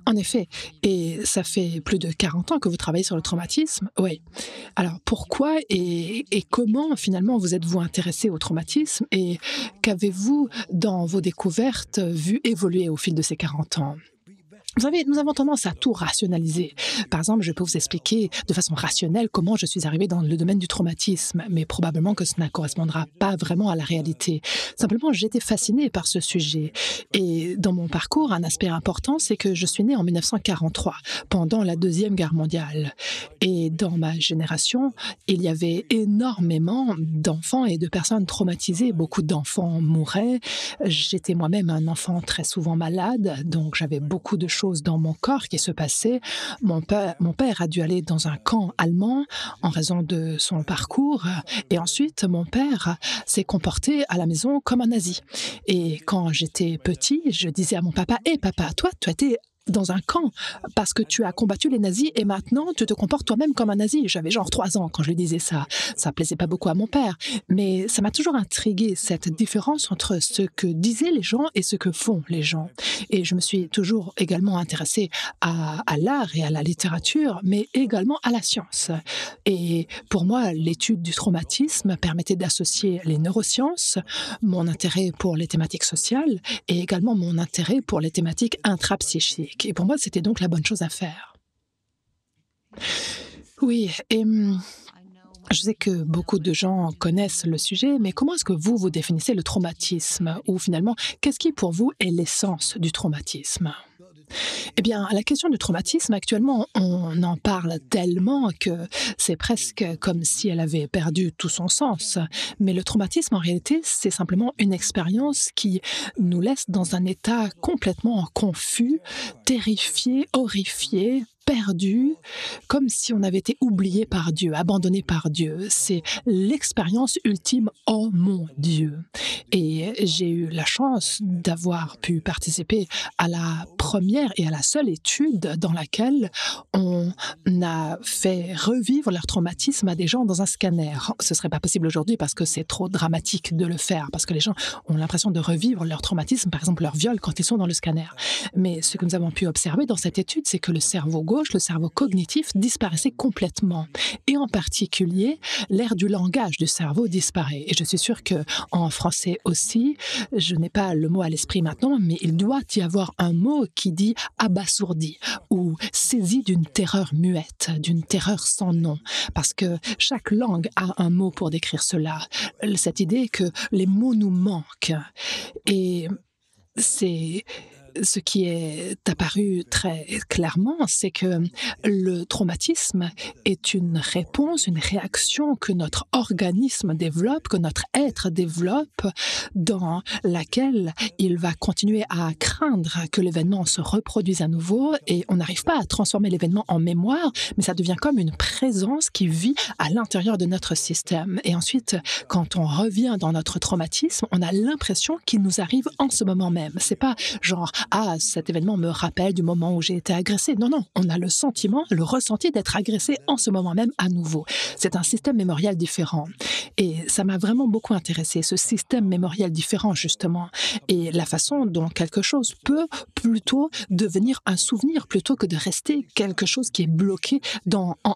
En effet, et ça fait plus de 40 ans que vous travaillez sur le traumatisme. Oui. Alors pourquoi et comment finalement vous êtes-vous intéressé au traumatisme et qu'avez-vous dans vos découvertes vu évoluer au fil de ces 40 ans? Vous savez, nous avons tendance à tout rationaliser. Par exemple, je peux vous expliquer de façon rationnelle comment je suis arrivé dans le domaine du traumatisme, mais probablement que cela ne correspondra pas vraiment à la réalité. Simplement, j'ai été fascinée par ce sujet. Et dans mon parcours, un aspect important, c'est que je suis née en 1943, pendant la Deuxième Guerre mondiale. Et dans ma génération, il y avait énormément d'enfants et de personnes traumatisées. Beaucoup d'enfants mouraient. J'étais moi-même un enfant très souvent malade, donc j'avais beaucoup de choses dans mon corps qui se passaient. Mon père a dû aller dans un camp allemand en raison de son parcours. Et ensuite, mon père s'est comporté à la maison comme un nazi. Et quand j'étais petit, je disais à mon papa, « Hé papa, toi, tu as été dans un camp parce que tu as combattu les nazis et maintenant tu te comportes toi-même comme un nazi. » J'avais genre 3 ans quand je lui disais ça. Ça plaisait pas beaucoup à mon père, mais ça m'a toujours intrigué cette différence entre ce que disaient les gens et ce que font les gens. Et je me suis toujours également intéressée à l'art et à la littérature, mais également à la science. Et pour moi, l'étude du traumatisme permettait d'associer les neurosciences, mon intérêt pour les thématiques sociales et également mon intérêt pour les thématiques intrapsychiques. Et pour moi, c'était donc la bonne chose à faire. Oui, et je sais que beaucoup de gens connaissent le sujet, mais comment est-ce que vous définissez le traumatisme? Ou finalement, qu'est-ce qui pour vous est l'essence du traumatisme? Eh bien, la question du traumatisme, actuellement, on en parle tellement que c'est presque comme si elle avait perdu tout son sens. Mais le traumatisme, en réalité, c'est simplement une expérience qui nous laisse dans un état complètement confus, terrifié, horrifié, perdu, comme si on avait été oublié par Dieu, abandonné par Dieu. C'est l'expérience ultime, oh mon Dieu. Et j'ai eu la chance d'avoir pu participer à la première et à la seule étude dans laquelle on a fait revivre leur traumatisme à des gens dans un scanner. Ce ne serait pas possible aujourd'hui parce que c'est trop dramatique de le faire, parce que les gens ont l'impression de revivre leur traumatisme, par exemple leur viol, quand ils sont dans le scanner. Mais ce que nous avons pu observer dans cette étude, c'est que le cerveau gauche, le cerveau cognitif, disparaissait complètement. Et en particulier, l'aire du langage du cerveau disparaît. Et je suis sûre qu'en français aussi, je n'ai pas le mot à l'esprit maintenant, mais il doit y avoir un mot qui dit abasourdi ou saisi d'une terreur muette, d'une terreur sans nom. Parce que chaque langue a un mot pour décrire cela. Cette idée que les mots nous manquent. Et c'est ce qui est apparu très clairement, c'est que le traumatisme est une réponse, une réaction que notre organisme développe, que notre être développe, dans laquelle il va continuer à craindre que l'événement se reproduise à nouveau et on n'arrive pas à transformer l'événement en mémoire, mais ça devient comme une présence qui vit à l'intérieur de notre système. Et ensuite, quand on revient dans notre traumatisme, on a l'impression qu'il nous arrive en ce moment même. C'est pas genre « Ah, cet événement me rappelle du moment où j'ai été agressé ». Non, non, on a le sentiment, le ressenti d'être agressé en ce moment même à nouveau. C'est un système mémorial différent. Et ça m'a vraiment beaucoup intéressé, ce système mémorial différent, justement. Et la façon dont quelque chose peut plutôt devenir un souvenir plutôt que de rester quelque chose qui est bloqué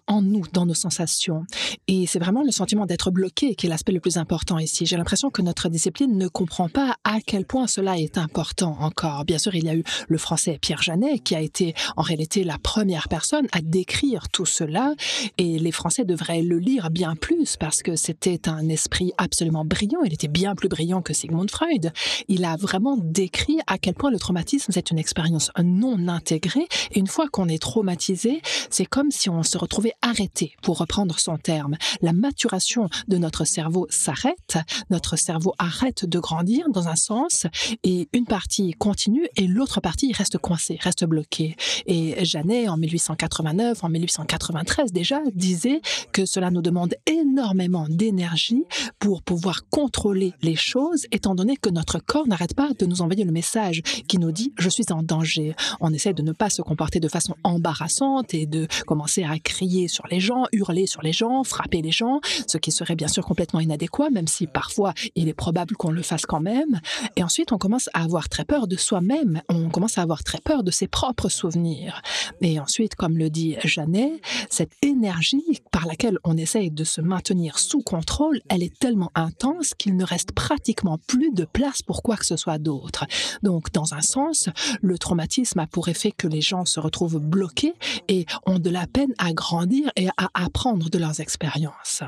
en nous, dans nos sensations. Et c'est vraiment le sentiment d'être bloqué qui est l'aspect le plus important ici. J'ai l'impression que notre discipline ne comprend pas à quel point cela est important encore. Bien sûr, il y a eu le français Pierre Janet qui a été en réalité la première personne à décrire tout cela et les Français devraient le lire bien plus parce que c'était un esprit absolument brillant. Il était bien plus brillant que Sigmund Freud. Il a vraiment décrit à quel point le traumatisme c'est une expérience non intégrée et une fois qu'on est traumatisé, c'est comme si on se retrouvait arrêté, pour reprendre son terme. La maturation de notre cerveau s'arrête, notre cerveau arrête de grandir dans un sens et une partie continue et l'autre partie reste coincée, reste bloquée. Et Janet, en 1889, en 1893 déjà, disait que cela nous demande énormément d'énergie pour pouvoir contrôler les choses, étant donné que notre corps n'arrête pas de nous envoyer le message qui nous dit « je suis en danger ». On essaie de ne pas se comporter de façon embarrassante et de commencer à crier sur les gens, hurler sur les gens, frapper les gens, ce qui serait bien sûr complètement inadéquat, même si parfois il est probable qu'on le fasse quand même. Et ensuite, on commence à avoir très peur de soi-même on commence à avoir très peur de ses propres souvenirs. Et ensuite, comme le dit Janet, cette énergie par laquelle on essaye de se maintenir sous contrôle, elle est tellement intense qu'il ne reste pratiquement plus de place pour quoi que ce soit d'autre. Donc, dans un sens, le traumatisme a pour effet que les gens se retrouvent bloqués et ont de la peine à grandir et à apprendre de leurs expériences.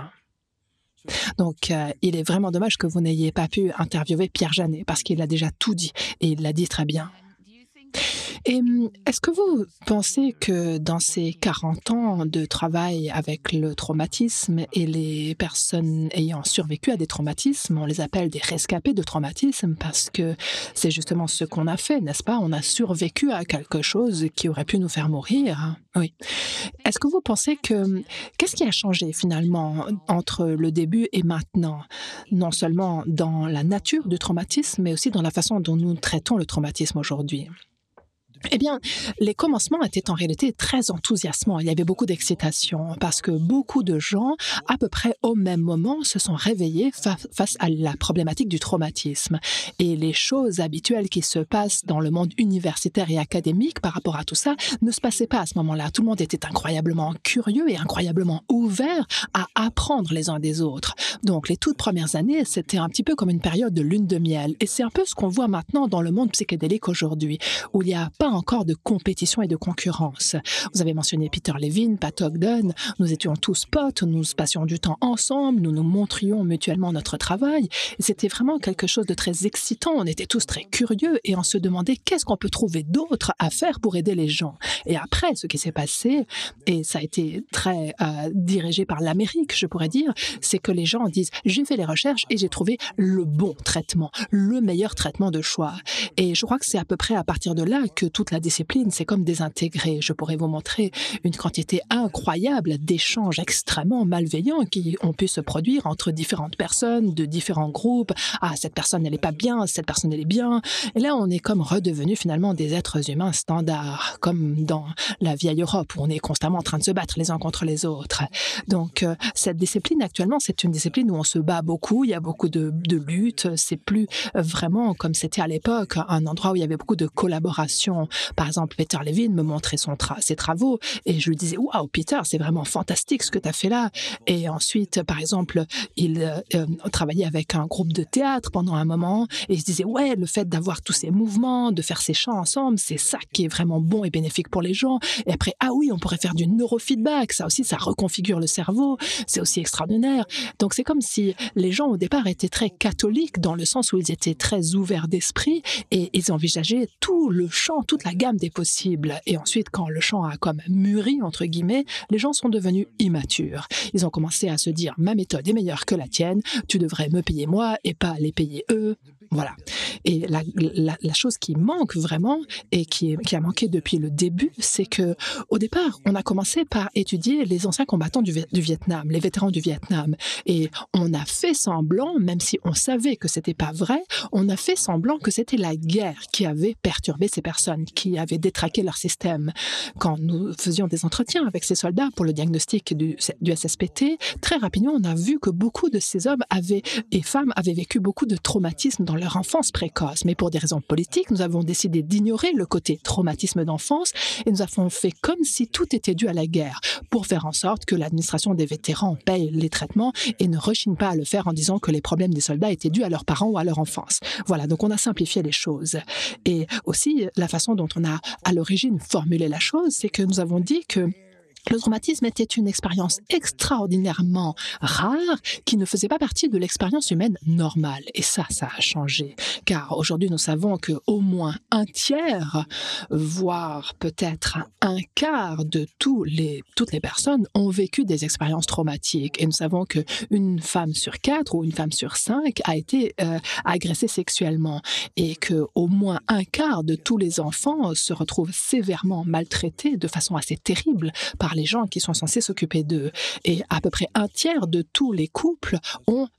Donc, il est vraiment dommage que vous n'ayez pas pu interviewer Pierre Janet parce qu'il a déjà tout dit et il l'a dit très bien. Et est-ce que vous pensez que dans ces 40 ans de travail avec le traumatisme et les personnes ayant survécu à des traumatismes, on les appelle des rescapés de traumatisme parce que c'est justement ce qu'on a fait, n'est-ce pas? On a survécu à quelque chose qui aurait pu nous faire mourir. Oui. Est-ce que vous pensez que... Qu'est-ce qui a changé finalement entre le début et maintenant? Non seulement dans la nature du traumatisme, mais aussi dans la façon dont nous traitons le traumatisme aujourd'hui. Eh bien, les commencements étaient en réalité très enthousiasmants. Il y avait beaucoup d'excitation parce que beaucoup de gens, à peu près au même moment, se sont réveillés face à la problématique du traumatisme. Et les choses habituelles qui se passent dans le monde universitaire et académique par rapport à tout ça ne se passaient pas à ce moment-là. Tout le monde était incroyablement curieux et incroyablement ouvert à apprendre les uns des autres. Donc, les toutes premières années, c'était un petit peu comme une période de lune de miel. Et c'est un peu ce qu'on voit maintenant dans le monde psychédélique aujourd'hui, où il n'y a pas encore de compétition et de concurrence. Vous avez mentionné Peter Levine, Pat Ogden, nous étions tous potes, nous passions du temps ensemble, nous nous montrions mutuellement notre travail. Et c'était vraiment quelque chose de très excitant, on était tous très curieux et on se demandait qu'est-ce qu'on peut trouver d'autre à faire pour aider les gens. Et après, ce qui s'est passé, et ça a été très dirigé par l'Amérique, je pourrais dire, c'est que les gens disent « j'ai fait les recherches et j'ai trouvé le bon traitement, le meilleur traitement de choix ». Et je crois que c'est à peu près à partir de là que toute la discipline s'est comme désintégrée. Je pourrais vous montrer une quantité incroyable d'échanges extrêmement malveillants qui ont pu se produire entre différentes personnes, de différents groupes. Ah, cette personne, elle n'est pas bien, cette personne, elle est bien. Et là, on est comme redevenus finalement des êtres humains standards, comme dans la vieille Europe où on est constamment en train de se battre les uns contre les autres. Donc, cette discipline, actuellement, c'est une discipline où on se bat beaucoup, il y a beaucoup de luttes, c'est plus vraiment comme c'était à l'époque, un endroit où il y avait beaucoup de collaboration. Par exemple, Peter Levine me montrait ses travaux et je lui disais « Waouh, Peter, c'est vraiment fantastique ce que tu as fait là ». Et ensuite, par exemple, il travaillait avec un groupe de théâtre pendant un moment et il se disait « Ouais, le fait d'avoir tous ces mouvements, de faire ces chants ensemble, c'est ça qui est vraiment bon et bénéfique pour les gens. » Et après « Ah oui, on pourrait faire du neurofeedback, ça aussi, ça reconfigure le cerveau, c'est aussi extraordinaire. » Donc c'est comme si les gens au départ étaient très catholiques dans le sens où ils étaient très ouverts d'esprit et ils envisageaient tout le champ, toute la gamme des possibles. Et ensuite, quand le champ a comme mûri, entre guillemets, les gens sont devenus immatures. Ils ont commencé à se dire « Ma méthode est meilleure que la tienne, tu devrais me payer moi et pas les payer eux. » Voilà. Et la chose qui manque vraiment et qui a manqué depuis le début, c'est que au départ, on a commencé par étudier les anciens combattants du Vietnam, les vétérans du Vietnam. Et on a fait semblant, même si on savait que c'était pas vrai, on a fait semblant que c'était la guerre qui avait perturbé ces personnes, qui avait détraqué leur système. Quand nous faisions des entretiens avec ces soldats pour le diagnostic du SSPT, très rapidement, on a vu que beaucoup de ces hommes et femmes avaient vécu beaucoup de traumatismes dans leur enfance précoce. Mais pour des raisons politiques, nous avons décidé d'ignorer le côté traumatisme d'enfance et nous avons fait comme si tout était dû à la guerre pour faire en sorte que l'administration des vétérans paye les traitements et ne rechigne pas à le faire en disant que les problèmes des soldats étaient dus à leurs parents ou à leur enfance. Voilà, donc on a simplifié les choses. Et aussi, la façon dont on a à l'origine formulé la chose, c'est que nous avons dit que le traumatisme était une expérience extraordinairement rare qui ne faisait pas partie de l'expérience humaine normale. Et ça a changé. Car aujourd'hui, nous savons qu'au moins un tiers, voire peut-être un quart de toutes les personnes ont vécu des expériences traumatiques. Et nous savons qu'une femme sur 4 ou une femme sur 5 a été agressée sexuellement. Et qu'au moins un quart de tous les enfants se retrouvent sévèrement maltraités de façon assez terrible par les gens qui sont censés s'occuper d'eux. Et à peu près un tiers de tous les couples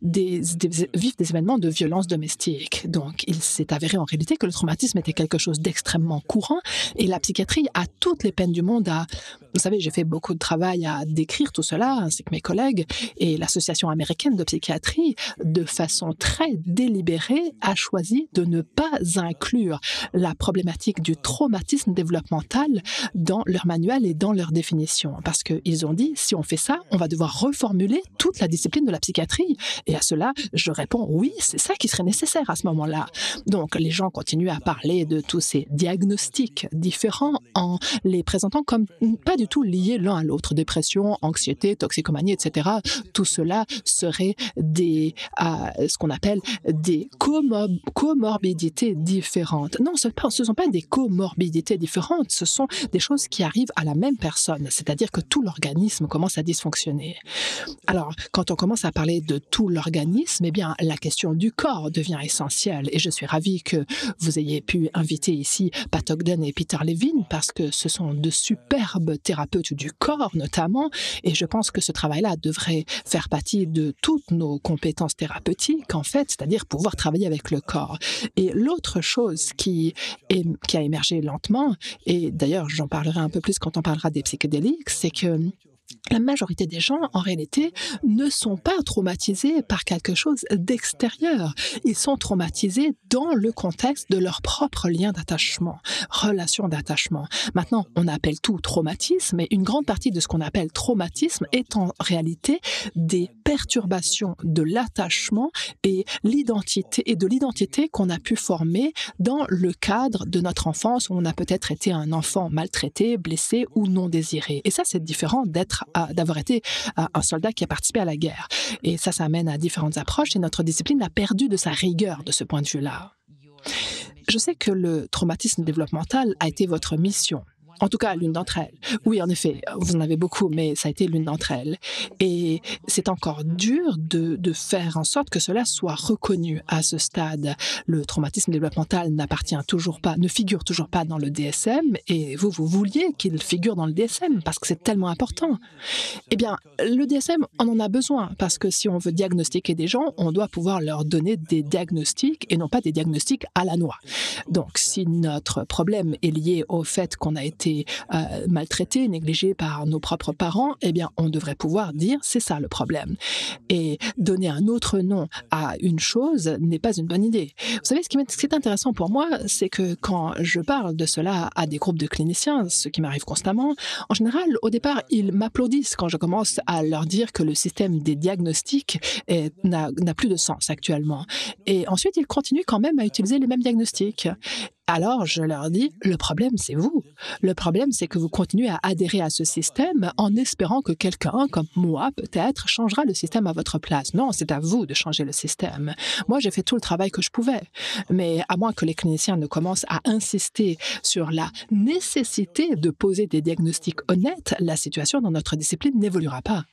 vivent des événements de violence domestique. Donc, il s'est avéré en réalité que le traumatisme était quelque chose d'extrêmement courant et la psychiatrie a toutes les peines du monde à... Vous savez, j'ai fait beaucoup de travail à décrire tout cela, ainsi que mes collègues, et l'Association américaine de psychiatrie, de façon très délibérée, a choisi de ne pas inclure la problématique du traumatisme développemental dans leur manuel et dans leur définition. Parce qu'ils ont dit, si on fait ça, on va devoir reformuler toute la discipline de la psychiatrie. Et à cela, je réponds, oui, c'est ça qui serait nécessaire à ce moment-là. Donc, les gens continuent à parler de tous ces diagnostics différents en les présentant comme pas du tout liés l'un à l'autre. Dépression, anxiété, toxicomanie, etc. Tout cela serait ce qu'on appelle des comorbidités différentes. Non, ce ne sont pas des comorbidités différentes, ce sont des choses qui arrivent à la même personne, c'est-à-dire que tout l'organisme commence à dysfonctionner. Alors, quand on commence à parler de tout l'organisme, eh bien, la question du corps devient essentielle. Et je suis ravie que vous ayez pu inviter ici Pat Ogden et Peter Levine parce que ce sont de superbes thérapeutes du corps, notamment. Et je pense que ce travail-là devrait faire partie de toutes nos compétences thérapeutiques, en fait, c'est-à-dire pouvoir travailler avec le corps. Et l'autre chose qui a émergé lentement, et d'ailleurs, j'en parlerai un peu plus quand on parlera des psychédéliques, c'est que la majorité des gens, en réalité, ne sont pas traumatisés par quelque chose d'extérieur. Ils sont traumatisés dans le contexte de leur propre lien d'attachement, relation d'attachement. Maintenant, on appelle tout traumatisme, mais une grande partie de ce qu'on appelle traumatisme est en réalité des perturbations de l'attachement et de l'identité qu'on a pu former dans le cadre de notre enfance où on a peut-être été un enfant maltraité, blessé ou non désiré. Et ça, c'est différent d'avoir été un soldat qui a participé à la guerre. Et ça amène à différentes approches et notre discipline a perdu de sa rigueur de ce point de vue-là. Je sais que le traumatisme développemental a été votre mission. En tout cas, l'une d'entre elles. Oui, en effet, vous en avez beaucoup, mais ça a été l'une d'entre elles. Et c'est encore dur de faire en sorte que cela soit reconnu à ce stade. Le traumatisme développemental ne figure toujours pas dans le DSM, et vous vouliez qu'il figure dans le DSM parce que c'est tellement important. Eh bien, le DSM, on en a besoin parce que si on veut diagnostiquer des gens, on doit pouvoir leur donner des diagnostics et non pas des diagnostics à la noix. Donc, si notre problème est lié au fait qu'on a été maltraités, négligés par nos propres parents, eh bien, on devrait pouvoir dire c'est ça le problème. Et donner un autre nom à une chose n'est pas une bonne idée. Vous savez, ce qui est intéressant pour moi, c'est que quand je parle de cela à des groupes de cliniciens, ce qui m'arrive constamment, en général, au départ, ils m'applaudissent quand je commence à leur dire que le système des diagnostics n'a plus de sens actuellement. Et ensuite, ils continuent quand même à utiliser les mêmes diagnostics. Alors, je leur dis, le problème, c'est vous. Le problème, c'est que vous continuez à adhérer à ce système en espérant que quelqu'un, comme moi, peut-être, changera le système à votre place. Non, c'est à vous de changer le système. Moi, j'ai fait tout le travail que je pouvais. Mais à moins que les cliniciens ne commencent à insister sur la nécessité de poser des diagnostics honnêtes, la situation dans notre discipline n'évoluera pas.